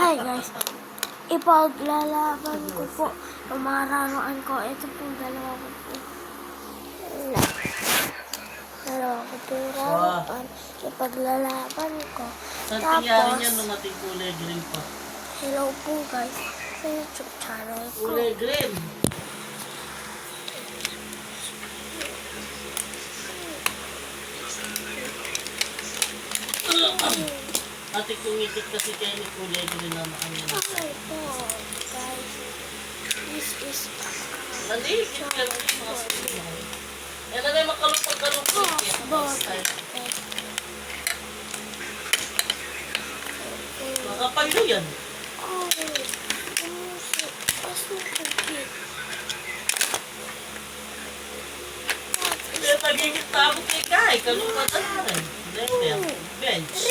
Hi guys, ipaglalaban ko po ang mga laruan ko. Ito pong dalawa ko po. Dalawa ko po laruan. Ipaglalaban ko. Saan tingyarin niya nung ating kulay green pa? Hello po guys sa YouTube channel ko. Kulay green! Ate kumikit kasi kayo ni kulay green na ano. Okay po guys. This is Nalikit ka rin yung mga sila. Yan na rin makalupag-kalupag. Makapal mo yan. Kaya nagigit tapos kay Kai. Kalupag na rin. Bench.